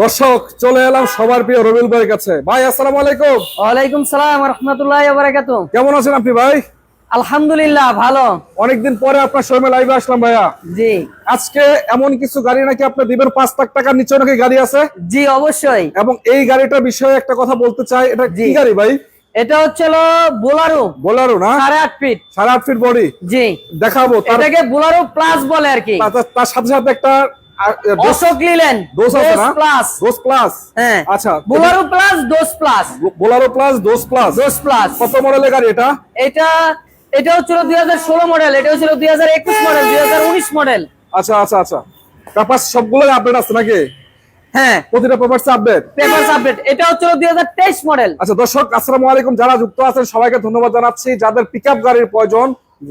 দর্শক চলে এলাম সবার প্রিয় রবিউল ভাইয়ের কাছে। ভাই আসসালামু আলাইকুম। ওয়ালাইকুম সালাম ওয়া রাহমাতুল্লাহি ওয়া বারাকাতুহু। কেমন আছেন আপনি ভাই? আলহামদুলিল্লাহ ভালো। অনেকদিন পরে আপনার শোরুমে লাইভে আসলাম ভাইয়া। জি আজকে এমন কিছু গাড়ি নাকি আপনি দিবেন 5 লাখ টাকার নিচে নাকি গাড়ি আছে? জি অবশ্যই। এবং এই গাড়িটার বিষয়ে একটা কথা বলতে চাই, এটা কি গাড়ি ভাই? এটা হচ্ছিল বোলারো। বোলারো না? 8.5 ফিট। 8.5 fit body. জি দেখাবো এটাকে বোলারো প্লাস বলে আর কি। তার সাথে সাথে একটা অশোক লিলেন দোস আছে না? প্লাস দোস প্লাস। হ্যাঁ আচ্ছা, বোলারো প্লাস দোস প্লাস। বোলারো প্লাস দোস প্লাস। দোস প্লাস কত মডেলের গাড়ি এটা? এটা হচ্ছিল 2016 মডেল, এটা হচ্ছিল 2021 মডেল, 2019 মডেল। আচ্ছা আচ্ছা আচ্ছা, পেপার সবগুলোই আপডেট আছে নাকি? হ্যাঁ প্রতিটা পেপারস আপডেট। Papers update. এটা হচ্ছিল 2023 মডেল। আচ্ছা দর্শক আসসালামু আলাইকুম, যারা যুক্ত আছেন সবাইকে ধন্যবাদ জানাচ্ছি। যাদের পিকআপ গাড়ির প্রয়োজন,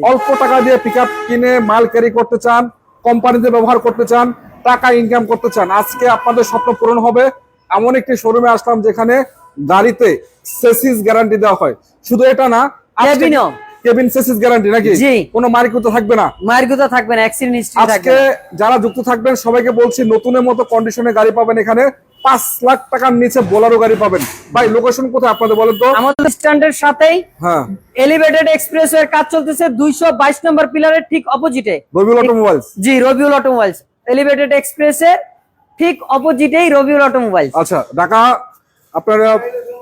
অল্প টাকা দিয়ে পিকআপ কিনে মাল ক্যারি করতে চান, কোম্পানিতে ব্যবহার করতে চান, টাকা ইনকাম করতে চান, আজকে আপনাদের স্বপ্ন পূরণ হবে। এমন একটি শোরুমে আসলাম যেখানে গাড়িতে সেসিস গ্যারান্টি দেওয়া হয়। শুধু এটা না, কেবিনও কেবিন সেসিস গ্যারান্টি নাকি? জি। কোনো মার্কুতো থাকবে না? মার্কুতো থাকবে না, অ্যাক্সিডেন্ট হিস্ট্রি থাকবে। আজকে যারা যুক্ত থাকবেন সবাইকে বলছি, নতুনের মতো কন্ডিশনে গাড়ি পাবেন এখানে। 5 লাখ টাকার নিচে বোলারো গাড়ি পাবেন। ভাই লোকেশন কোথায় আপনাদের বলেন তো? আমাদের স্ট্যান্ডের সাথেই হ্যাঁ, এলিভেটেড এক্সপ্রেসওয়ের কাজ চলতেছে 222 নম্বর পিলারের ঠিক অপোজিটে। রবিউল অটোমোবাইলস। জি রবিউল অটোমোবাইলস, এলিভেটেড এক্সপ্রেসের ঠিক অপোজিটেই রবিউল অটোমোবাইলস। আচ্ছা, ঢাকা আপনার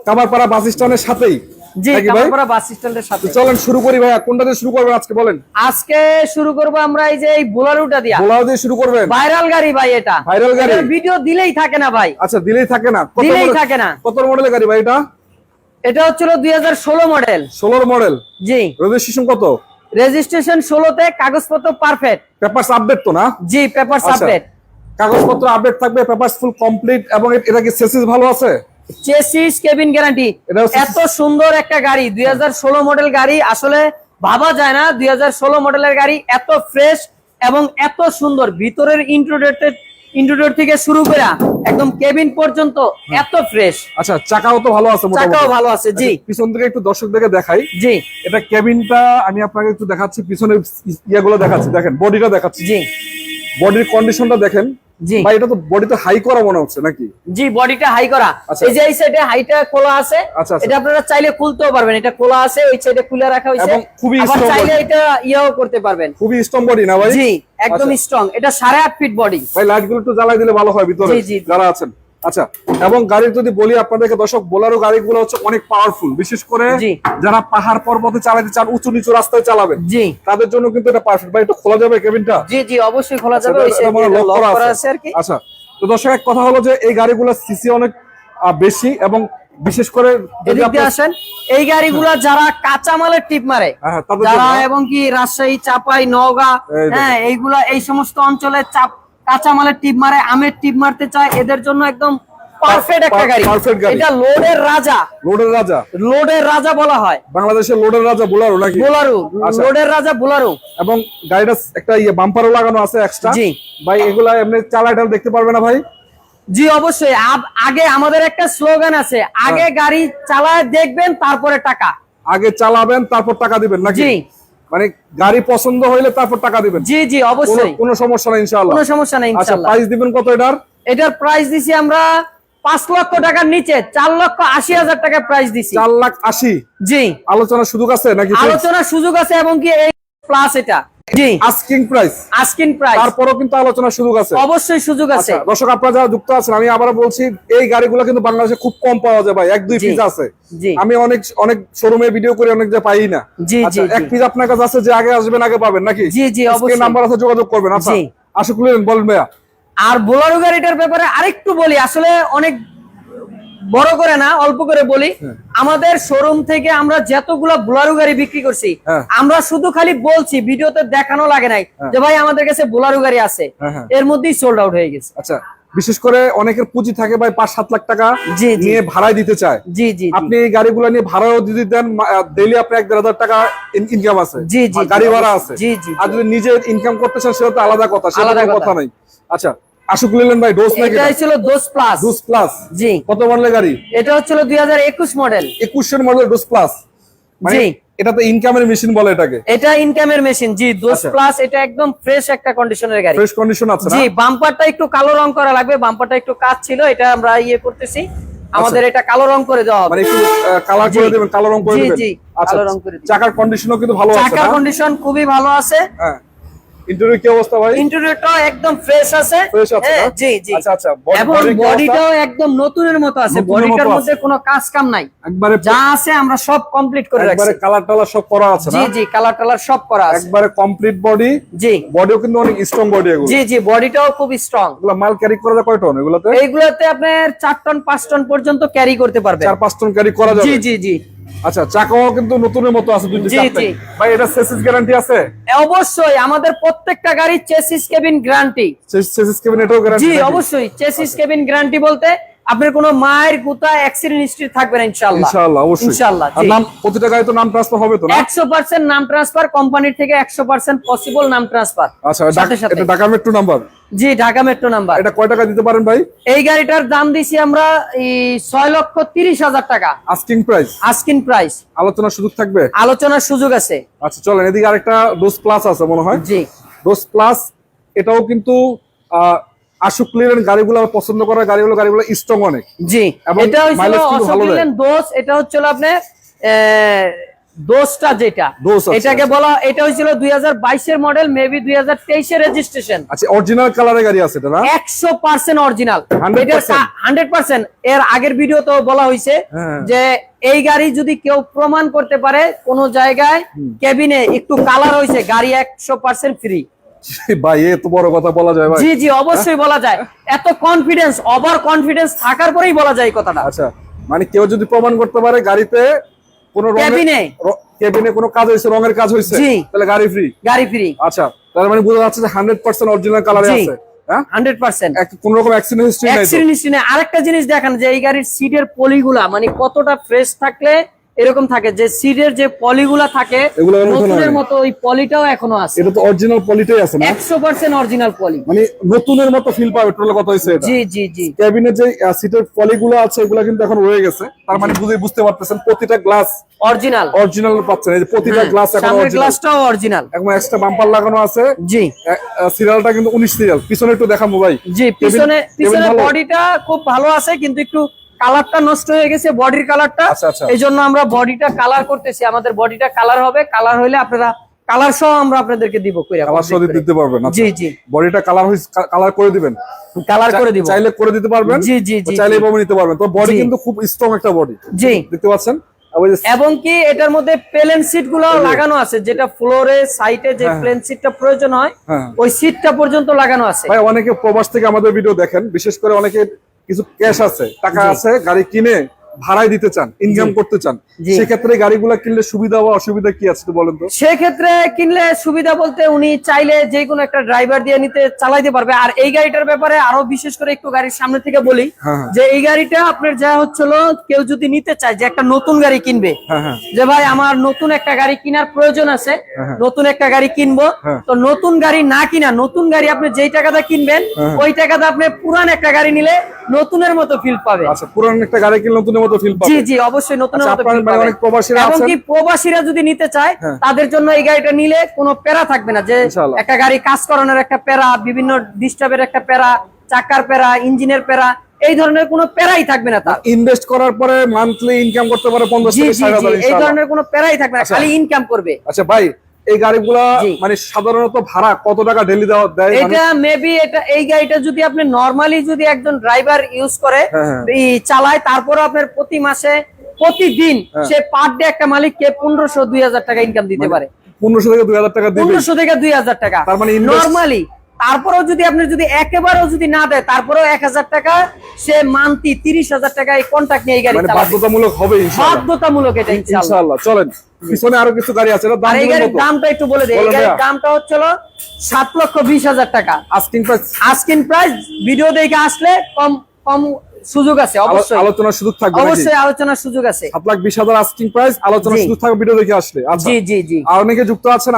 কামারপাড়া বাস স্ট্যান্ডের সাথেই। জি নাকি ভাই? কামারপাড়া বাস স্ট্যান্ডের সাথে। চলেন শুরু করি ভাইয়া, কোনটা দিয়ে শুরু করবেন আজকে বলেন? আজকে শুরু করব আমরা এই যে এই বোলারোটা দিয়া। বোলারো দিয়ে শুরু করবেন? ভাইরাল গাড়ি ভাই এটা। ভাইরাল গাড়ি? এটার ভিডিও দিলেই থাকে না ভাই। আচ্ছা, দিলেই থাকে না? দিলেই থাকে না। কত মডেলের গাড়ি ভাই এটা? এটা হচ্ছিল 2016 মডেল। 16 মডেল। জি রেজিস্ট্রেশন কত? রেজিস্ট্রেশন 16 তে, কাগজপত্র পারফেক্ট। পেপারস আপডেট তো না? জি পেপারস আচ্ছা। আপডেট। কাগজপত্র আপডেট থাকবে, পেপারস ফুল কমপ্লিট। এবং এটা কি সেসিস ভালো আছে? Chassis cabin guarantee. এত সুন্দর একটা গাড়ি, 2016 মডেল গাড়ি, আসলে ভাবা যায় না 2016 মডেলের গাড়ি এত ফ্রেশ এবং এত সুন্দর। ভিতরের ইন্টেরিয়র থেকে শুরু করে একদম কেবিন পর্যন্ত এত ফ্রেশ। আচ্ছা, চাকাও তো ভালো আছে? চাকাও ভালো আছে। জি পিছন থেকে একটু দর্শকদেরকে দেখাই। জি এটা কেবিনটা আমি আপনাকে একটু দেখাচ্ছি, পিছনের ইয়াগুলো দেখাচ্ছি। দেখেন বডিটা দেখাচ্ছি। জি বডির কন্ডিশনটা দেখেন। জি ভাই এটা তো বডিতে হাই করা মনে হচ্ছে নাকি? জি বডিটা হাই করা। আচ্ছা। এই যে এই সাইডে হাইটা খোলা আছে। আচ্ছা, আচ্ছা। এটা আপনারা চাইলে খুলতেও পারবেন, এটা খোলা আছে, ওই সাইডে খুলে রাখা হয়েছে। এবং খুবই আবার strong চাইলে body। এটা ইয়াও করতে পারবেন। খুবই স্ট্রং বডি না ভাই? জি একদম আচ্ছা। স্ট্রং। এটা 8.5 ফিট বডি। ভাই লাইটগুলো একটু জ্বালাই দিলে ভালো হয় ভিতরে জি, জি। যারা আছেন। আচ্ছা, এবং গাড়ির যদি বলি আপনাদেরকে দর্শক, বোলারো গাড়িগুলো হচ্ছে অনেক পাওয়ারফুল, বিশেষ করে জি। যারা পাহাড় পর্বতে চালাতে চান, উঁচু নিচু রাস্তায় চালাবেন, জি তাদের জন্য কিন্তু এটা পারফেক্ট। ভাই এটা খোলা যাবে কেবিনটা? জি জি অবশ্যই খোলা যাবে। আচ্ছা, ওই এটা সাইডে মনে হয় লক lock করা করা আছে আর কি। আচ্ছা, তো দর্শক এক কথা হলো যে এই গাড়িগুলোর সিসি অনেক বেশি, এবং বিশেষ করে যদি এদিক দিয়ে আপনি আসেন, এই গাড়িগুলা যারা কাঁচামালের টিপ মারে, হ্যাঁ, তাদের যারা জন্য। এবং কি রাজশাহী, চাপাই, নওগাঁ, এই দেখুন। হ্যাঁ এইগুলা এই সমস্ত অঞ্চলে কাঁচামালের টিপ মারে, আমের টিপ মারতে চায়, এদের জন্য একদম পারফেক্ট একটা গাড়ি। perfect গাড়ি। এটা লোডের রাজা। লোডের রাজা। লোডের রাজা বলা হয় বাংলাদেশের লোডের রাজা বোলারো নাকি? বোলারো। আচ্ছা। লোডের রাজা বোলারো। এবং গাড়িটা একটা বাম্পারও লাগানো আছে এক্সট্রা। জি। ভাই এগুলা এমনি চালাটাল দেখতে পারবে না ভাই? জি অবশ্যই। আগে আমাদের একটা স্লোগান আছে, আগে গাড়ি চালায় দেখবেন তারপরে টাকা। আগে চালাবেন তারপর টাকা দিবেন নাকি? জি। মানে গাড়ি পছন্দ হইলে তারপর টাকা দিবেন? জি জি অবশ্যই, কোনো সমস্যা নাই ইনশাআল্লাহ। কোনো সমস্যা নেই আচ্ছা, ইনশাআল্লাহ। প্রাইস দিবেন কত এটার? এটার প্রাইস দিছি আমরা 5 লক্ষ টাকার নিচে 4,80,000 টাকা প্রাইস দিছি। 4,80,000। জি আলোচনার সুযোগ আছে নাকি? আলোচনার সুযোগ আছে, এবং কি এই প্লাস এটা। জি আস্কিং প্রাইস। Asking price. তারপরও কিন্তু আলোচনার সুযোগ আছে। অবশ্যই সুযোগ আছে। আচ্ছা, দর্শক আপনারা যারা যুক্ত আছেন, আমি আবারও বলছি, এই গাড়িগুলো কিন্তু বাংলাদেশে খুব কম পাওয়া যায় ভাই, 1-2 জি। পিস আছে। জি আমি অনেক শোরুমে ভিডিও করে অনেক যে পাই না। জি, আচ্ছা, জি, এক জি। পিস আপনার কাছে আছে, যে আগে আসবেন আগে পাবেন নাকি? জি, জি, অবশ্যই। নাম্বার আছে, যোগাযোগ করবেন। আচ্ছা, জি। আশা করলেন বলেন ভাইয়া। আর বোলারো গাড়িটার ব্যাপারে আরেকটু বলি, আসলে অনেক বড় করে না, অল্প করে বলি। আমাদের শোরুম থেকে আমরা যতগুলো বোলারো গাড়ি বিক্রি করছি, হ্যাঁ। আমরা শুধু খালি বলছি, ভিডিওতে দেখানো লাগে নাই যে ভাই আমাদের কাছে বোলারো গাড়ি আছে, হ্যাঁ, হ্যাঁ। এর মধ্যেই সোল্ড আউট হয়ে গেছে। আচ্ছা, বিশেষ করে অনেকের পুঁজি থাকে ভাই 5-7 লাখ টাকা জি, জি। নিয়ে ভাড়ায় দিতে চায়। জি জি আপনি এই গাড়িগুলো নিয়ে ভাড়াও দিতে দেন, ডেইলি আপনি 1-1.5 টাকা ইনকাম আছে। জি, জি, আর গাড়ি জি, ভাড়া আছে। জি, জি, আর যদি নিজে ইনকাম করতে চান সেটা তো আলাদা কথা, সেটা আলাদা কোনো কথা। কথা নাই। আচ্ছা, আশুক লিলেন ভাই, ডোজ নাকি? এটাই ছিল ডোজ প্লাস। ডোজ প্লাস। জি কত মডেলের গাড়ি? এটা হচ্ছিল 2021 মডেল। 21 মডেলের ডোজ প্লাস। মানে জি। এটা তো ইনকামের মেশিন বলে এটাকে, এটা ইনকামের মেশিন। জি, দোস আচ্ছা। প্লাস এটা একদম ফ্রেশ একটা কন্ডিশনের গাড়ি। ফ্রেশ কন্ডিশন আছে না? জি, বাম্পারটা একটু কালো রং করা লাগবে, বাম্পারটা একটু কাজ ছিল, এটা আমরা করতেছি, আমাদের এটা কালো রং করে দেওয়া হবে। মানে একটু কালার জি। করে দিবেন, কালো রং করে জি, দিবেন। জি, আচ্ছা, কালো রং করে দিবেন। চাকার কন্ডিশনও কিন্তু ভালো আছে চাকার না? কন্ডিশন খুবই ভালো আছে। হ্যাঁ, ইন্টেরিয়র কি অবস্থা ভাই? ইন্টেরিয়রটাও একদম ফ্রেশ আছে। ফ্রেশ আছে হ্যাঁ, না? জি জি। আচ্ছা আচ্ছা, এবং বডির কি অবস্থা? বডিটাও একদম নতুনের মতো আছে, নতুনের মতো বডিটার আছে। মধ্যে কোনো কাজ কাম নাই, একবারে যা আছে আমরা সব কমপ্লিট করে একবারে রাখছি। কালার টালার সব করা আছে না? জি জি, কালার টালার সব করা আছে। একবারে কমপ্লিট বডি। জি বডিও কিন্তু অনেক স্ট্রং বডি এগুলো। জি জি, বডিটাও খুব স্ট্রং। এগুলো মাল ক্যারি করা যায় কয় টন এগুলোতে? এইগুলোতে আপনার 4 টন 5 টন পর্যন্ত ক্যারি করতে পারবে। 4-5 টন ক্যারি করা যাবে। জি জি জি। আচ্ছা, চাকাও কিন্তু নতুনের মতো আছে দুইটা জি, চারটে। জি। ভাই এটা চেসিস গ্যারান্টি আছে? অবশ্যই আমাদের প্রত্যেকটা গাড়ি chassis cabin guarantee. Chassis cabin এটাও গ্যারান্টি? জি অবশ্যই, চেসিস কেবিন গ্যারান্টি বলতে আপনার কোনো মায়ের গুতা অ্যাক্সিডেন্ট হিস্ট্রি থাকবে না ইনশাআল্লাহ। ইনশাআল্লাহ, অবশ্যই ইনশাআল্লাহ। আর জি। নাম প্রতিটা গাড়ি তো নাম ট্রান্সফার হবে তো না? 100% নাম ট্রান্সফার, কোম্পানির থেকে 100% পসিবল নাম ট্রান্সফার। আচ্ছা, সাথে সাথে। এটা ঢাকা মেট্রো নাম্বার? জি, ঢাকা মেট্রো নাম্বার। এটা কয় টাকা দিতে পারেন ভাই? এই গাড়িটার দাম দিছি আমরা 6,30,000 টাকা আস্কিং প্রাইস। Asking price. আলোচনার সুযোগ থাকবে? আলোচনার সুযোগ আছে। আচ্ছা চলেন, এদিকে আরেকটা ডোজ প্লাস আছে মনে হয়। জি ডোজ প্লাস এটাও কিন্তু আশু ক্লিয়ারেন্স গাড়িগুলো পছন্দ করা গাড়িগুলো স্ট্রং অনেক। জি, এবং এটা হইছিল mileage কিন্তু ভালো দেয়। অশোকিলেন দোষ, এটা হচ্ছিল আপনার দোষটা যেটা দোষ আছে, এটাকে বলা, এটা হইছিল 2022 এর মডেল, মেবি 2023 এর রেজিস্ট্রেশন। আচ্ছা, অরিজিনাল কালারের গাড়ি আছে এটা না? 100% অরিজিনাল, 100%? 100%। এর আগের ভিডিও তো বলা হয়েছে হ্যাঁ। যে এই গাড়ি যদি কেউ প্রমাণ করতে পারে কোন জায়গায় কেবিনে একটু কালার হয়েছে, গাড়ি 100% ফ্রি। ভাই এ তো বড় কথা বলা যায় ভাই। জি জি, অবশ্যই বলা যায়। এত কনফিডেন্স, ওভার কনফিডেন্স থাকার পরেই বলা যায় এই কথাটা। আচ্ছা, মানে কেউ যদি প্রমাণ করতে পারে গাড়িতে কোনো কেবিনে কোনো কাজ হয়েছে, রঙের কাজ হয়েছে, জি। তাহলে গাড়ি ফ্রি। গাড়ি ফ্রি। আচ্ছা, তার মানে বোঝা যাচ্ছে যে 100% অরিজিনাল কালারে জি। আছে। হ্যাঁ, 100%। কোন রকম অ্যাক্সিডেন্ট হিস্ট্রি নাই তো? অ্যাক্সিডেন্ট হিস্ট্রি নেই। আরেকটা জিনিস দেখেন যে এই গাড়ির সিটের পলিগুলা মানে কতটা ফ্রেশ থাকলে এরকম থাকে, যে সিটের যে পলিগুলা থাকে এগুলো এখনো ওঠানো নতুনের হয়নি। মতো, ওই পলিটাও এখনো আছে। এটা তো অরিজিনাল পলিটাই আছে না? 100% অরিজিনাল পলি। মানে নতুনের মতো ফিল পাবে। টোটাল কত হয়েছে এটা? জি জি জি। ক্যাবিনে যে সিটের পলিগুলো আছে এগুলো কিন্তু এখন রয়ে গেছে, তার মানে বুঝতে পারতেছেন প্রতিটা গ্লাস অরিজিনাল অরিজিনাল পাচ্ছেন। এই যে প্রতিটা গ্লাস এখন সামনের অরিজিনাল, গ্লাসটাও অরিজিনাল। এখন এক্সট্রা বাম্পার লাগানো আছে। জি সিরিয়ালটা কিন্তু 19 সিরিয়াল। পিছনে একটু দেখাবো ভাই। জি, পিছনে কেবিন ভালো? বডিটা খুব ভালো আছে, কিন্তু একটু কালারটা নষ্ট হয়ে গেছে, বডির কালারটা। আচ্ছা, আচ্ছা। এই জন্য আমরা বডিটা কালার করতেছি, আমাদের বডিটা কালার হবে, কালার হইলে আপনারা কালার সহ আমরা আপনাদেরকে দিব কইরা কালার সহ দিতে পারবেন? জি জি, বডিটা কালার করে দিবেন? কালার করে দিব, চাইলে করে দিতে পারবেন। জি জি জি, চাইলে এভাবে নিতে পারবেন। তো বডি জি। কিন্তু খুব স্ট্রং একটা বডি, জি। দেখতে পাচ্ছেন। আর ওই যে এবং কি এটার মধ্যে প্লেন সিট গুলো লাগানো আছে, যেটা ফ্লোরে সাইডে যে হ্যাঁ, প্লেন সিটটা প্রয়োজন হয় হ্যাঁ। ওই সিটটা পর্যন্ত লাগানো আছে। ভাই অনেকে প্রবাস থেকে আমাদের ভিডিও দেখেন, বিশেষ করে অনেকে কিছু ক্যাশ আছে, টাকা আছে, গাড়ি কিনে ভাড়ায় দিতে চান, ইনকাম করতে চান, জি। সেক্ষেত্রে গাড়িগুলো কিনলে সুবিধা বা অসুবিধা কি আছে একটু বলেন তো? সেক্ষেত্রে কিনলে সুবিধা বলতে উনি চাইলে যে কোনো একটা ড্রাইভার দিয়ে নিতে চালাইতে পারবে। আর এই গাড়িটার ব্যাপারে আরো বিশেষ করে একটু গাড়ির সামনে থেকে বলি, হ্যাঁ, হ্যাঁ। যে এই গাড়িটা আপনার যা হচ্ছিল, কেউ যদি নিতে চায় যে একটা নতুন গাড়ি কিনবে, হ্যাঁ, হ্যাঁ। যে ভাই আমার নতুন একটা গাড়ি কেনার প্রয়োজন আছে, হ্যাঁ। নতুন একটা গাড়ি কিনবো, হ্যাঁ। তো নতুন গাড়ি না কিনা, নতুন গাড়ি আপনি যেই টাকাটা কিনবেন হ্যাঁ। ওই টাকাটা আপনি পুরান একটা গাড়ি নিলে নতুনের মতো ফিল পাবে। আচ্ছা, পুরান একটা গাড়ি কিনলে নতুনের মতো ফিল পাবে? জি জি, অবশ্যই নতুনের আচ্ছা, মতো আপনার feel মানে পাবে। অনেক প্রবাসীরা আছেন। এমনকি প্রবাসীরা যদি নিতে চায় হ্যাঁ। তাদের জন্য এই গাড়িটা নিলে কোনো প্যারা থাকবে না, যে ইনশাআল্লাহ। একটা গাড়ি কাজ করানোর একটা প্যারা, বিভিন্ন ডিস্টার্বের একটা প্যারা, চাকার প্যারা, ইঞ্জিনের প্যারা, এই ধরনের কোনো প্যারাই থাকবে না তার। ইনভেস্ট করার পরে মান্থলি ইনকাম করতে পারে 50 জি থেকে জি 60,000 জি, এই ইনশাআল্লাহ। ধরনের কোনো প্যারাই থাকবে না, আচ্ছা। খালি ইনকাম করবে। আচ্ছা ভাই, এই গাড়িগুলা জি। মানে সাধারণত ভাড়া কত টাকা ডেইলি দেয়? এটা মেবি এই গাড়িটা যদি আপনি নরমালি যদি একজন ড্রাইভার ইউজ করে, হ্যাঁ, হ্যাঁ। এই চালায়, তারপরে আপনার প্রতি মাসে প্রতিদিন হ্যাঁ। সে পার ডে একটা মালিককে 1500-2000 টাকা ইনকাম দিতে পারে। 1500 থেকে 2000 টাকা দিবে? 1500 থেকে 2000 টাকা তার মানে invest- নরমালি। তারপরেও যদি আপনি যদি একেবারেও যদি না দেয়, তারপরেও 1000 টাকা সে মান্থলি 30,000 টাকা এই কন্ট্রাক্ট নিয়ে এই গাড়ি মানে চালাবে। বাধ্যতামূলক হবে ইনশাআল্লাহ। বাধ্যতামূলক এটা ইনশাআল্লাহ। ইনশাআল্লাহ। চলেন, পিছনে আরো কিছু গাড়ি আছে, এটার দাম আর এই বলুন গাড়ির কত? দামটা একটু বলে দেই। এই বলেন গাড়ির ভাইয়া। দামটা হচ্ছিল 7,20,000 টাকা asking price? Asking price. Video দেখে আসলে কম কম সুযোগ আছে, অবশ্যই আলোচনার সুযোগ থাকবে নাকি? অবশ্যই আলোচনার সুযোগ আছে। 7,20,000 আস্কিং প্রাইস, আলোচনার জি। সুযোগ থাকবে ভিডিও দেখে আসলে। আচ্ছা, জি জি জি আর অনেকে যুক্ত আছেন।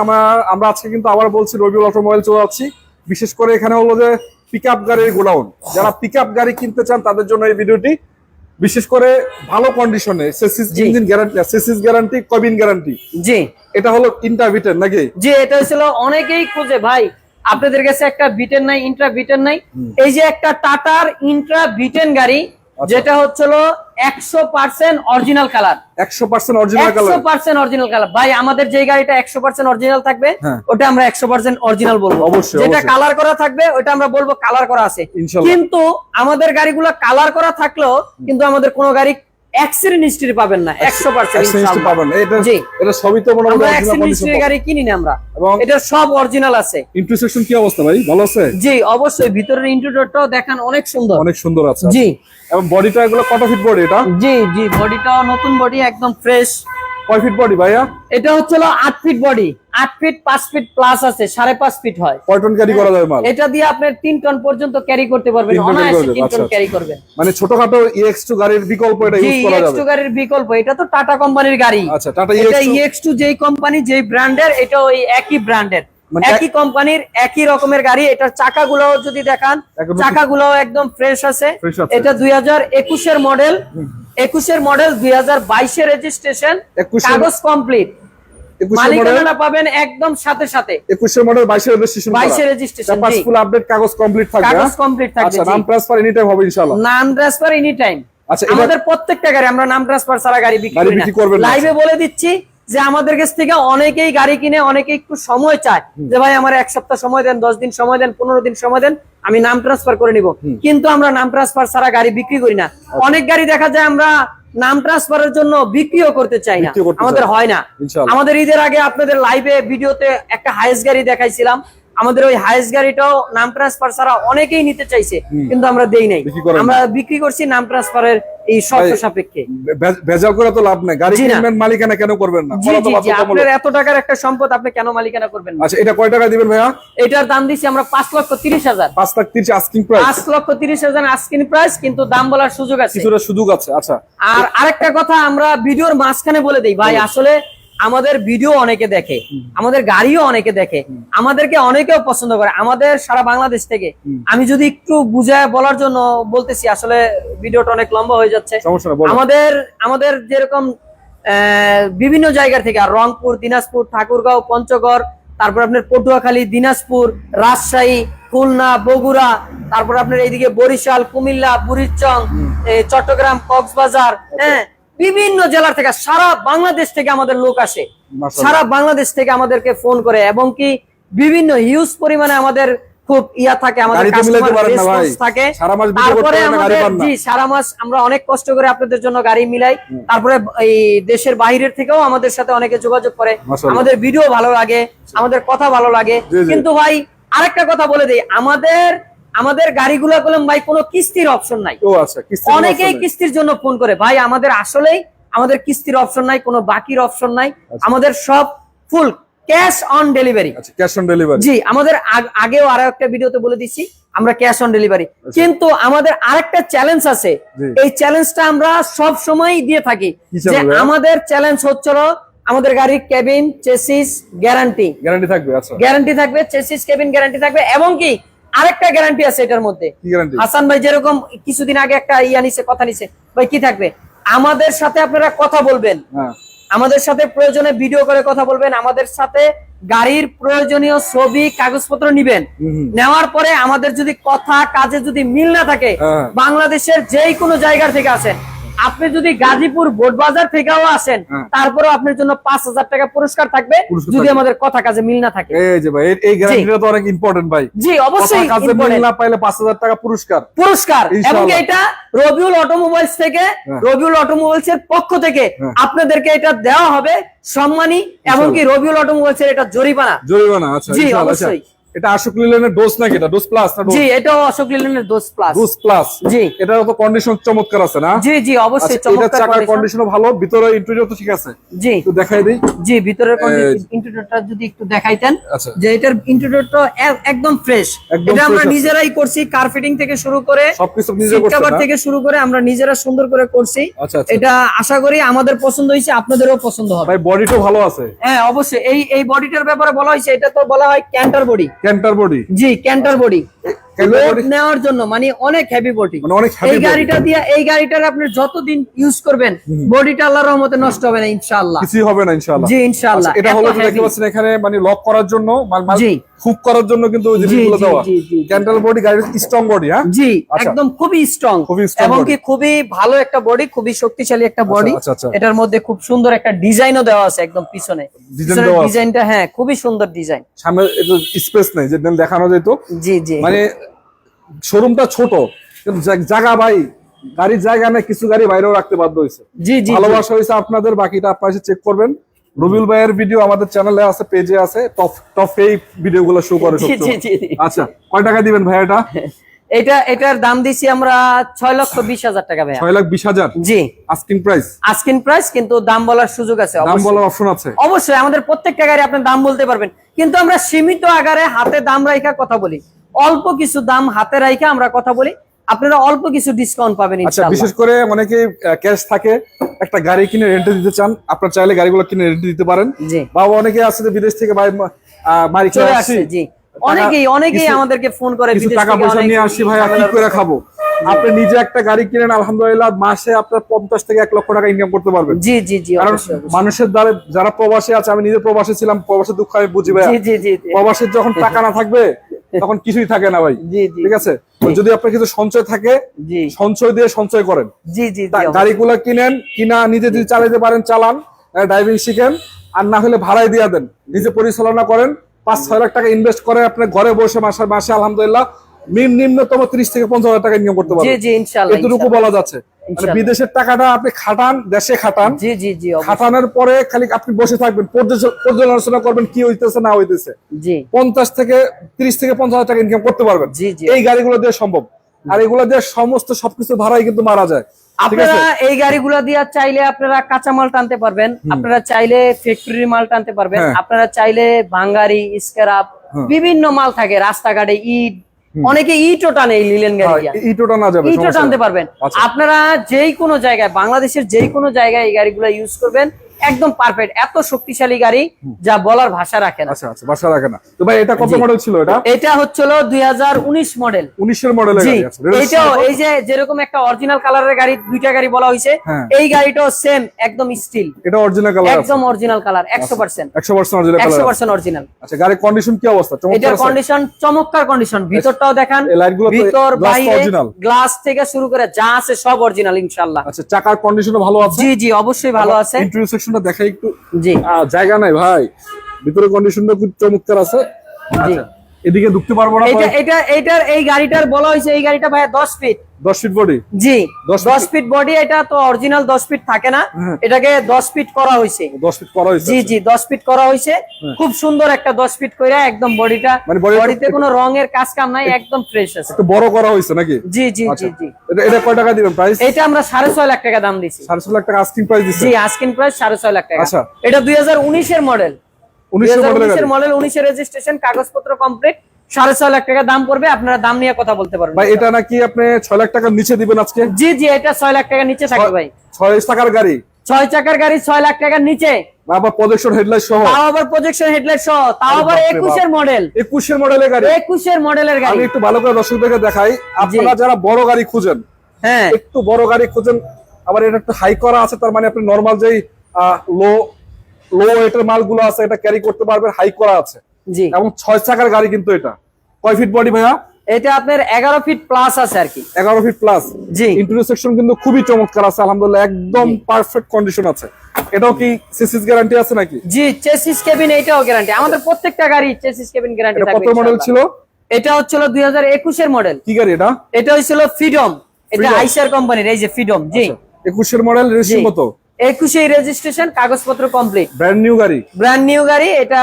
আমরা আজকে কিন্তু আবার বলছি রবিউল অটোমোবাইল চলে যাচ্ছি। বিশেষ করে এখানে হলো যে পিকআপ গাড়ির গোডাউন, যারা পিকআপ গাড়ি কিনতে চান তাদের জন্য এই ভিডিওটি। বিশেষ করে ভালো কন্ডিশনে চেসিস জি। Engine guarantee, chassis guarantee, cabin guarantee, জি এটা হলো ইন্টারভিটের নাকি? জি, এটা হচ্ছিল অনেকেই খুঁজে ভাই আপনাদের কাছে একটা বিটেন নাই, ইন্ট্রা বিটেন নাই। এই যে একটা টাটার ইন্ট্রা বিটেন গাড়ি, যেটা হচ্ছিল 100% original colour, 100% original colour. 100% original colour. ভাই আমাদের যে গাড়িটা 100% অরিজিনাল থাকবে হ্যাঁ। ওটা আমরা 100% অরিজিনাল বলবো। অবশ্যই, যেটা অবশ্যই। কালার করা থাকবে ওটা আমরা বলবো কালার করা আছে। ইনশাআল্লাহ। কিন্তু আমাদের গাড়িগুলো কালার করা থাকলেও কিন্তু আমাদের কোনো গাড়ি অ্যাক্সিডেন্ট হিস্ট্রি পাবেন না 100% Accident পাবেন না। এটা জি। এটা সবই তো মোটামুটি আমরা original অ্যাক্সিডেন্ট condition হিস্ট্রি পাবেন। গাড়ি কিনি না আমরা, এবং এটা সব অরিজিনাল আছে। ইন্টারসেকশন কি অবস্থা ভাই, ভালো আছে? জি অবশ্যই, ভিতরের ইন্টেরিয়রটাও দেখান অনেক সুন্দর। অনেক সুন্দর আছে। জি এবং বডিটা এগুলো কত ফিট বডি এটা? জি জি, বডিটাও নতুন বডি, একদম ফ্রেশ। কয় ফিট বডি ভাইয়া? এটা হচ্ছিল 8 feet body, 8 feet 5 feet plus আছে, 5.5 ফিট হয়। কয় টন ক্যারি করা যাবে মাল? এটা দিয়ে আপনি 3 টন পর্যন্ত ক্যারি করতে পারবেন, 3 টন carry অনায়াসে করবেন, 3 আচ্ছা, টন আচ্ছা। ক্যারি করবেন। মানে ছোটখাটো EX2 গাড়ির বিকল্প এটা জি, ইউজ করা যাবে। EX2 গাড়ির বিকল্প, এটা তো টাটা কোম্পানির গাড়ি। আচ্ছা, টাটা এটা EX2 EX2 যেই কোম্পানি যেই ব্র্যান্ডের, এটা ওই একই ব্র্যান্ডের, মানে একই কোম্পানির একই রকমের গাড়ি। এটার চাকাগুলো যদি দেখান, একদম চাকাগুলো একদম ফ্রেশ আছে। Fresh আছে। এটা 2021 এর মডেল, 2022 এর রেজিস্ট্রেশন, 21 কাগজ কমপ্লিট, 21 মালিকানা পাবেন একদম সাথে সাথে। 21 মডেল 22 রেজিস্ট্রেশন 22 registration, পেপারস জি। ফুল আপডেট, কাগজ কমপ্লিট থাকবে। কাগজ হ্যাঁ? কমপ্লিট থাকবে। আচ্ছা, নাম ট্রান্সফার এনি টাইম হবে ইনশাআল্লাহ। নাম ট্রান্সফার এনি টাইম। আচ্ছা, এটা- আমাদের প্রত্যেকটা গাড়ি আমরা নাম ট্রান্সফার ছাড়া গাড়ি বিক্রি গাড়ি করি বিক্রি করবেন না। না। লাইভে বলে দিচ্ছি যে আমাদের কাছ থেকে অনেকেই গাড়ি কিনে, অনেকে একটু সময় চায় যে ভাই আমার 1 সপ্তাহ সময় দেন, 10 দিন সময় দেন, 15 দিন সময় দেন, আমি নাম ট্রান্সফার করে নিব। কিন্তু আমরা নাম ট্রান্সফার ছাড়া গাড়ি বিক্রি করি না। অনেক গাড়ি দেখা যায় আমরা নাম ট্রান্সফারের জন্য বিক্রিও করতে চাই না, বিক্রিও করতে আমাদের চাই না। হয় না। ইনশাআল্লাহ। আমাদের ঈদের আগে আপনাদের লাইভে ভিডিওতে একটা হাইস গাড়ি দেখাইছিলাম, আমাদের ওই হাইস গাড়িটাও নাম ট্রান্সফার ছাড়া অনেকেই নিতে চাইছে, কিন্তু আমরা দেই নাই। বিক্রি করেন না। আমরা বিক্রি করছি নাম ট্রান্সফারের এই শর্ত ভাই, সাপেক্ষে। ভেজাল করে তো লাভ নাই। গাড়ি জি না। কিনবেন, মালিকানা কেন করবেন না? জি বলা তো জি জি, বাধ্যতামূলক। আপনার এত টাকার একটা সম্পদ আপনি কেন মালিকানা করবেন না? আচ্ছা, এটা কয় টাকা দিবেন ভাইয়া? এটার দাম দিচ্ছি আমরা 5,30,000। 5,30,000 আস্কিং প্রাইস। 5,30,000 আস্কিং প্রাইস, কিন্তু দাম বলার সুযোগ আছে। কিছুটা সুযোগ আছে। আচ্ছা, আর আরেকটা কথা আমরা ভিডিওর মাঝখানে বলে দেই ভাই, আসলে আমাদের ভিডিও অনেকে দেখে, আমাদের গাড়িও অনেকে দেখে, আমাদেরকে অনেকেও পছন্দ করে, আমাদের সারা বাংলাদেশ থেকে। আমি যদি একটু বুঝায় বলার জন্য বলতেছি, আসলে ভিডিওটা অনেক লম্বা হয়ে যাচ্ছে। সমস্যা না, বলুন। আমাদের যেরকম বিভিন্ন জায়গা থেকে, আর রংপুর, দিনাজপুর, ঠাকুরগাঁও, পঞ্চগড়, তারপর আপনার পটুয়াখালী, দিনাজপুর, রাজশাহী, খুলনা, বগুড়া, তারপর আপনার এইদিকে বরিশাল, কুমিল্লা, বুড়িচং, চট্টগ্রাম, কক্সবাজার, হ্যাঁ, বিভিন্ন জেলা থেকে, সারা বাংলাদেশ থেকে আমাদের লোক আসে। মাশাআল্লাহ। সারা বাংলাদেশ থেকে আমাদেরকে ফোন করে, এবং কি বিভিন্ন হিউজ পরিমাণে আমাদের খুব ইয়া থাকে, আমাদের গাড়ি তো মিলাইতে কাস্টমার পারেন না ভাই। রেসপন্স থাকে। সারা মাস ভিডিও করতে তারপরে পারেন না, গাড়ি আমাদের পান না। জি, সারা মাস আমরা অনেক কষ্ট করে আপনাদের জন্য গাড়ি মিলাই। তারপরে এই দেশের বাইরের থেকেও আমাদের সাথে অনেকে যোগাযোগ করে, মাশাআল্লাহ। আমাদের ভিডিও ভালো লাগে, আমাদের কথা ভালো লাগে। জি, জি। কিন্তু ভাই আরেকটা কথা বলে দেই, আমাদের গাড়িগুলো বললাম ভাই কোনো কিস্তির অপশন নাই। ও আচ্ছা, কিস্তি অনেকেই কিস্তির জন্য ফোন করে, ভাই আমাদের আসলেই আমাদের কিস্তির অপশন নাই, কোনো বাকির অপশন নাই, আমাদের সব ফুল ক্যাশ অন ডেলিভারি। আচ্ছা, ক্যাশ অন ডেলিভারি। জি, আমাদের আগেও আরো একটা ভিডিওতে বলে দিচ্ছি আমরা ক্যাশ অন ডেলিভারি। কিন্তু আমাদের আরেকটা চ্যালেঞ্জ আছে, জি। এই চ্যালেঞ্জটা আমরা সব সময় দিয়ে থাকি, কি যে challenge? আমাদের চ্যালেঞ্জ হচ্ছিল আমাদের গাড়ির কেবিন, চেসিস গ্যারান্টি। গ্যারান্টি থাকবে। আচ্ছা, গ্যারান্টি থাকবে, চেসিস কেবিন গ্যারান্টি থাকবে, এবং কি আরেকটা গ্যারান্টি আছে এটার মধ্যে। কি গ্যারান্টি? হাসান ভাই যেরকম কিছুদিন আগে একটা কথা নিছে, ভাই কি থাকবে, আমাদের সাথে আপনারা কথা বলবেন, হ্যাঁ, আমাদের সাথে প্রয়োজনে ভিডিও করে কথা বলবেন, আমাদের সাথে গাড়ির প্রয়োজনীয় ছবি কাগজপত্র নিবেন। নেওয়ার পরে আমাদের যদি কথা কাজে যদি মিল না থাকে, হ্যাঁ। বাংলাদেশের যেই কোনো জায়গা থেকে আসেন, আপনি যদি গাজীপুর বোটবাজার থেকেও আসেন, হ্যাঁ। তারপরেও আপনার জন্য 5,000 টাকা পুরস্কার থাকবে, পুরস্কার যদি থাকবে। আমাদের কথা কাজে মিল না থাকে। এই যে ভাই, এই গ্যারান্টিটা তো অনেক ইম্পর্টেন্ট ভাই। জি অবশ্যই, কথা কাজে মিল important। না পাইলে 5,000 টাকা পুরস্কার। পুরস্কার, এবং ইনশাআল্লাহ। এটা রবিউল অটোমোবাইলস থেকে, হ্যাঁ। রবিউল অটোমোবাইলস এর পক্ষ থেকে হ্যাঁ। আপনাদেরকে এটা দেওয়া হবে সম্মানী, এবং কি রবিউল অটোমোবাইলস এর এটা জরিমানা। জরিমানা। আচ্ছা, জি, ইনশাআল্লাহ। আচ্ছা, অবশ্যই। এটা আশোক লিলেনের ডোজ নাকি? এটা ডোজ প্লাস না ডোজ? জি, এটাও অশোক লিলেনের ডোজ প্লাস। ডোজ প্লাস। জি। এটারও তো কন্ডিশন চমৎকার আছে না? জি জি, অবশ্যই আচ্ছা, এটা চমৎকার চাকার condition। কন্ডিশনও ভালো, ভিতরে ইন্টেরিয়র তো ঠিক আছে। জি একটু দেখাই দেই। জি, ভিতরের ইন্টেরিয়রটা যদি একটু দেখাইতেন, আচ্ছা। যে এটার ইন্টেরিয়রটা একদম ফ্রেশ। একদম এটা আমরা fresh আছে। নিজেরাই করছি, কার্পেটিং থেকে শুরু করে সবকিছু নিজে সিট করছেন কভার না? থেকে শুরু করে আমরা নিজেরা সুন্দর করে করছি। আচ্ছা, আচ্ছা। এটা আশা করি আমাদের পছন্দ হয়েছে, আপনাদেরও পছন্দ হবে। ভাই বডিটাও ভালো আছে। হ্যাঁ অবশ্যই, এই বডিটার ব্যাপারে বলা হয়েছে, এটা তো বলা হয় ক্যান্টার বডি। Canter body. জি, ক্যান্টার বডি। লোড নেওয়ার জন্য, মানে অনেক হেভি বডি। মানে অনেক এই গাড়িটা দিয়ে, এই গাড়িটার আপনি যতদিন ইউজ করবেন বডিটা আল্লাহর রহমতে নষ্ট হবে না ইনশাআল্লাহ, কিছুই হবে না ইনশাআল্লাহ। জি ইনশাআল্লাহ। এটা হলো যে দেখতে পাচ্ছেন এখানে মানে লক করার জন্য, জি হুক করার জন্য কিন্তু ওই জিনিসগুলো দেওয়া। জি জি ক্যান্টাল বডি, গাড়ির স্ট্রং বডি। হ্যাঁ জি, আচ্ছা। একদম খুবই স্ট্রং খুবই strong এবং body। কি খুবই ভালো একটা বডি, খুবই শক্তিশালী একটা বডি। আচ্ছা, আচ্ছা। এটার মধ্যে খুব সুন্দর একটা ডিজাইনও দেওয়া আছে একদম পিছনে, ডিজাইন দেওয়া আছে। ডিজাইনটা হ্যাঁ খুবই সুন্দর ডিজাইন। সামনে একটু স্পেস নেই যে দেখানো যেত, জি জি মানে শোরুমটা ছোট কিন্তু জায়গা ভাই, গাড়ির জায়গা নেই, কিছু গাড়ি বাইরেও রাখতে বাধ্য হয়েছে। জি জি ভালোবাসা হয়েছে আপনাদের, বাকিটা আপনারা এসে চেক করবেন। রবিউল ভাইয়ের ভিডিও আমাদের চ্যানেলে আছে, পেজে আছে, টপ এই ভিডিওগুলো শো করে জি জি জি। আচ্ছা, কয় টাকা দিবেন ভাই এটা? এটার দাম দিছি আমরা 6,20,000 টাকা ভাই। 6,20,000 জি আস্কিং প্রাইস। আস্কিন প্রাইস, কিন্তু দাম বলার সুযোগ আছে দাম অবশ্যই। বলার অপশন আছে অবশ্যই আমাদের প্রত্যেকটা গাড়ি আপনি দাম বলতে পারবেন, কিন্তু আমরা সীমিত আকারে হাতে দাম রাইখা কথা বলি, অল্প কিছু দাম হাতে রাইখা আমরা কথা বলি, আপনারা অল্প কিছু ডিসকাউন্ট পাবেন আচ্ছা, ইনশাআল্লাহ। বিশেষ করে অনেকে ক্যাশ থাকে, একটা গাড়ি কিনে রেন্টে দিতে চান, আপনারা চাইলে গাড়িগুলো কিনে রেন্টে দিতে পারেন। জি বা অনেকে আছে যে বিদেশ থেকে ভাই মারি চলে খেয়ে আসছে, আসছি, জি অনেকেই আমাদেরকে ফোন করে কিছু বিদেশ টাকা থেকে পয়সা অনেক নিয়ে আসছি ভাই, কি করে খাবো। আপনি নিজে একটা গাড়ি কিনেন, আলহামদুলিল্লাহ মাসে আপনার 50 থেকে 1 লক্ষ টাকা ইনকাম করতে পারবেন। জি জি জি কারণ অবশ্যই, অবশ্যই। মানুষের দ্বারা যারা প্রবাসী আছে, আমি নিজে প্রবাসী ছিলাম, প্রবাসের দুঃখ আমি বুঝি ভাই। জি জি জি জি। প্রবাসীর যখন টাকা না থাকবে তখন কিছুই থাকে না ভাই, জি জি ঠিক আছে। তো যদি আপনার কিছু সঞ্চয় থাকে, জি সঞ্চয় দিয়ে সঞ্চয় করেন, জি জি গাড়িগুলো কিনেন, কিনা নিজে যদি চালাতে পারেন চালান, ড্রাইভিং শিখেন, আর না হলে ভাড়ায় দিয়ে দেন, নিজে পরিচালনা করেন, 5-6 লাখ টাকা ইনভেস্ট করে আপনি ঘরে বসে মাসে আলহামদুলিল্লাহ নিম্নতম 30 থেকে 50,000 টাকা ইনকাম করতে জি পারবেন। জি ইনশাআল্লাহ, এতটুকু বলা যাচ্ছে। মানে বিদেশের টাকাটা আপনি খাটান, দেশে খাটান, জি জি জি অবশ্যই। খাটানোর পরে খালি আপনি বসে থাকবেন, পর্যালোচনা করবেন কি হইতেছে না হইতেছে। জি 30 থেকে 50,000 টাকা ইনকাম করতে পারবেন জি জি। এই গাড়িগুলো দিয়ে সম্ভব। আর এগুলো দিয়ে সমস্ত সবকিছু ভাড়াই কিন্তু মারা যায়, ঠিক আছে। আপনারা এই গাড়িগুলো দিয়ে চাইলে আপনারা কাঁচা মাল টানতে পারবেন, আপনারা চাইলে ফ্যাক্টরি মাল টানতে পারবেন, হ্যাঁ। আপনারা চাইলে ভাঙ্গারি, স্ক্র্যাপ, বিভিন্ন মাল থাকে রাস্তাঘাটে, ইট, অনেকে ইটও টানে এই লিলেন গাড়ি দিয়ে। ইটোটা না যাবে, ইটও সমস্যা টানতে নেই। পারবেন। আচ্ছা। আপনারা যেই কোনো জায়গায়, বাংলাদেশের যেই কোনো জায়গায় এই গাড়িগুলো ইউজ করবেন, একদম পারফেক্ট। এত শক্তিশালী গাড়ি যা বলার ভাষা রাখে না। আচ্ছা আচ্ছা, বাসা রাখে না তো ভাই। এটা কত জি। মডেল ছিল? এটা এটা হচ্ছিল 2019 মডেল। 19 এর মডেলের জি গাড়ি আছে। এইটাও এই যে যেরকম একটা অরিজিনাল কালারের গাড়ি, দুইটা গাড়ি বলা হয়েছে, হ্যাঁ। এই গাড়িটাও সেম একদম স্টিল, এটা অরিজিনাল কালার আছে, একদম original colour, 100% 100% original colour. 100% original. আচ্ছা, গাড়ির কন্ডিশন কি অবস্থা? চমৎকার এটার আছে? কন্ডিশন চমৎকার কন্ডিশন, ভিতরটাও দেখান, এই লাইটগুলো তো ভিতর glass তো বাইরে original? গ্লাস থেকে শুরু করে যা আছে সব অরিজিনাল ইনশাআল্লাহ। আচ্ছা, চাকার কন্ডিশনও ভালো আছে? জি জি অবশ্যই ভালো আছে। ইন্টেরিয়র সেকশনটা দেখাই একটু। জি জায়গা নাই ভাই, ভিতরে কন্ডিশনটা খুব চমৎকার আছে। জি আচ্ছা, এদিকে ঢুকতে পারবো না? এটার এই গাড়িটার বলা হয়েছে, এই গাড়িটা ভাই 10 ফিট। 10 feet body? জি 10 ফিট বডি। এটা তো অরিজিনাল 10 ফিট থাকে না, হ্যাঁ। এটাকে 10 ফিট করা হয়েছে। 10 ফিট করা হয়েছে? জি জি 10 ফিট করা হয়েছে, খুব সুন্দর একটা 10 ফিট কইরা একদম বডিটা, মানে বডিতে কোনো রঙের কাজ কাম নাই, একদম ফ্রেশ আছে। একটু বড় করা হয়েছে নাকি? জি জি আচ্ছা, জি জি। এটা কয় টাকা দিবেন প্রাইস? এটা আমরা 6.5 লাখ টাকা দাম দিছি। 6.5 লাখ টাকা আস্কিং প্রাইস দিচ্ছেন? জি আস্কিং প্রাইস 6.5 লাখ টাকা। আচ্ছা। এটা 2019 এর মডেল, 19 এর মডেলের 2019 এর গাড়ি? মডেল, 19 এর রেজিস্ট্রেশন, কাগজপত্র কমপ্লিট, 6.5 লাখ টাকা দাম পড়বে। আপনারা দাম নিয়ে কথা বলতে পারবেন ভাই। এটা নাকি আপনি 6 লাখ টাকার নিচে দিবেন আজকে? জি জি এটা 6 লাখ টাকা নিচে থাকবে ভাই। 6 টাকার গাড়ি, 6 চাকার গাড়ি 6 লাখ টাকার নিচে, আবার প্রজেকশন হেডলাইট সহ, তাও আবার প্রজেকশন হেডলাইট সহ, তাও আবার বাপরে 21 এর মডেল। 21 এর মডেলের গাড়ি? 21 এর মডেলের গাড়ি। আমি একটু ভালো করে দর্শকদেরকে দেখাই। আপনারা যারা বড় গাড়ি খুঁজেন, হ্যাঁ একটু বড় গাড়ি খুঁজেন, আবার এটা একটু হাই করা আছে, তার মানে আপনি নরমাল যেই লো ওয়েটের মালগুলো আছে এটা ক্যারি করতে পারবেন, হাই করা আছে। জি এবং 6 চাকার গাড়ি কিন্তু এটা। কয় ফিট বডি ভাইয়া? এটা আপনার 11 ফিট প্লাস আছে আর কি। 11 ফিট প্লাস। জি ইন্টেরিয়র সেকশন কিন্তু খুবই চমৎকার আছে আলহামদুলিল্লাহ, একদম পারফেক্ট কন্ডিশন আছে। এটাও কি সিসিস গ্যারান্টি আছে নাকি? জি চেসিস কেবিন এটাও গ্যারান্টি, আমাদের প্রত্যেকটা গাড়ি চেসিস কেবিন গ্যারান্টি এটা থাকবে। কত মডেল ছিল? এটা হচ্ছিল 2021 এর মডেল। কি গাড়ি এটা? এটা হইছিল ফ্রিডম, এটা Freedom? আইসার কোম্পানির, এই যে ফ্রিডম। জি 21 এর মডেল, রেজিস্ট্রেশন জি। কত? 21 এর রেজিস্ট্রেশন, কাগজপত্র কমপ্লিট, ব্র্যান্ড নিউ গাড়ি। ব্র্যান্ড নিউ গাড়ি। এটা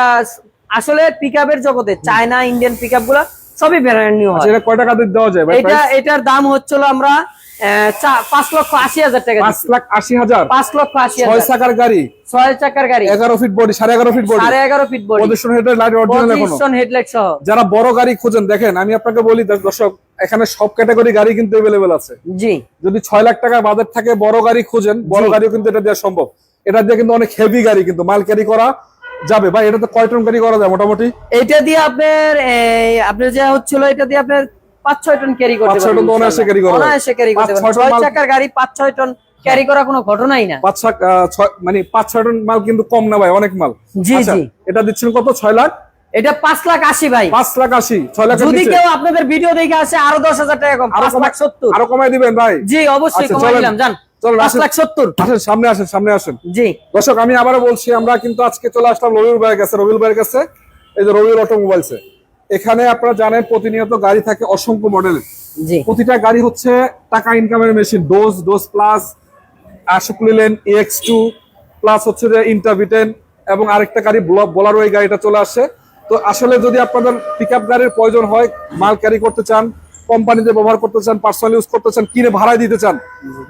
আসলে পিকআপের জগতে চায়না ইন্ডিয়ান পিকআপ গুলা সবই ব্র্যান্ড নিউ হয়। এটা কয় টাকা দিয়ে দেওয়া যায় ভাই? এটার দাম হচ্ছিল আমরা 5,80,000 টাকা। 5,80,000? 5,80,000। 6 চাকার গাড়ি, 6 চাকার গাড়ি, 11 feet body, 11.5 feet body, 11.5 feet body, projection headlight, light original এখনো। পজিশন হেডলাইট সহ। যারা বড় গাড়ি খুঁজেন, দেখেন আমি আপনাকে বলি দর্শক, এখানে সব ক্যাটাগরি গাড়ি কিন্তু अवेलेबल আছে। জি যদি 6 লাখ টাকা বাজেট থাকে, বড় গাড়ি খুঁজেন, বড় গাড়িও কিন্তু এটা দেওয়া সম্ভব। এটা দিয়ে কিন্তু অনেক হেভি গাড়ি কিন্তু মাল ক্যারি করা যাবে ভাই। এটাতে কয় টন গাড়ি করা যায় মোটামুটি? এটা দিয়ে আপনার আপনার যে হচ্ছিল, এটা দিয়ে আপনার 5-6 টন ক্যারি করতে 5-6 টন পারবে, অনায়াসে carry করা যাবে। অনায়াসে ক্যারি করতে 5-6 পারবে। টন 6 মাল- চাকার গাড়ি 5-6 টন ক্যারি করা কোনো ঘটনাই না। 5-6 টন মাল কিন্তু কম না ভাই, অনেক মাল। জি, আচ্ছা, জি। এটা দিচ্ছেন কত? 6 লাখ? এটা 5,80,000 ভাই। 5,80,000, 6 লাখের যদি নিচে কেউ আপনাদের ভিডিও দেখে আসে আরো 10,000 টাকা কম, 5,70,000। আরো কমাই দিবেন ভাই? জি অবশ্যই আচ্ছা, কমাই চলেন। দিলাম, জান চলেন, আসেন। 5,70,000। আসেন, সামনে আসেন, সামনে আসেন। জি দর্শক, আমি আবারও বলছি, আমরা কিন্তু আজকে চলে আসলাম রবিউল ভাইয়ের কাছে। রবিউল ভাইয়ের কাছে, এই যে রবিউল অটোমোবাইলসে, এখানে আপনারা জানেন প্রতিনিয়ত গাড়ি থাকে অসংখ্য মডেলের। জি প্রতিটা গাড়ি হচ্ছে টাকা ইনকামের মেশিন। ডোজ প্লাস, আশুকুলিলেন EX2 প্লাস হচ্ছে যে ইন্টারভিটেন, এবং আরেকটা গাড়ি বোলারো, এই গাড়িটা চলে আসে। তো আসলে যদি আপনাদের পিকআপ গাড়ির প্রয়োজন হয়, মাল ক্যারি করতে চান, কোম্পানিতে ব্যবহার করতে চান, পার্সোনাল ইউজ করতে চান, কিনে ভাড়ায় দিতে চান,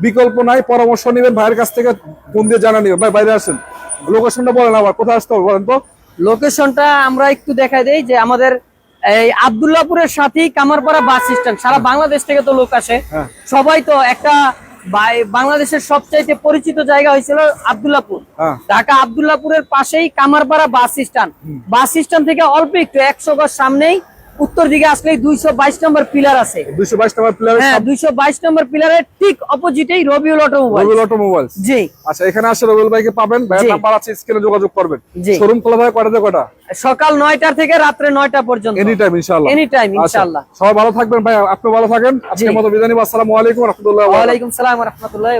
বিকল্প নাই। পরামর্শ নেবেন ভাইয়ের কাছ থেকে, ফোন দিয়ে জানা নেবেন। ভাই বাইরে আসেন, লোকেশনটা বলেন আবার, কোথায় আসতে হবে বলেন তো। লোকেশনটা আমরা একটু দেখাই দেই যে আমাদের এই আব্দুল্লাহপুরের সাথেই কামারপাড়া বাস স্ট্যান্ড। সারা বাংলাদেশ থেকে তো লোক আসে, হ্যাঁ। সবাই তো একটা বাংলাদেশের সবচাইতে পরিচিত জায়গা হয়েছিল আব্দুল্লাহপুর। হ্যাঁ। ঢাকা আব্দুল্লাহপুরের পাশেই Kamarpara bus stand. Bus stand থেকে অল্প একটু 100 গজ সামনেই উত্তর দিকে আসলেই 222 নম্বর পিলার আছে। 222 নম্বর প্লেয়ারের হ্যাঁ, 222 নম্বর পিলারের ঠিক অপোজিটেই রবিউল অটোমোবাইল। রবিউল অটোমোবাইলস। জি আচ্ছা, এখানে আসে রবিউল ভাইকে পাবেন। ভাইয়ের জি। নাম্বার আছে, স্ক্রিনে যোগাযোগ করবেন। জি। শোরুম খোলা থাকে কয়টা থেকে কয়টা? সকাল 9টা থেকে রাত্রে 9টা পর্যন্ত। এনি টাইম ইনশাআল্লাহ। এনি টাইম আচ্ছা, ইনশাআল্লাহ। সবাই ভালো থাকবেন ভাই, আপনি ভালো থাকেন। আজকের মতো বিদায় নিব। আসসালামু আলাইকুম ওয়া রাহমাতুল্লাহি ওয়া বারাকাতুহু। ওয়ালাইকুম সালাম ওয়া রাহমাতুল্লাহি।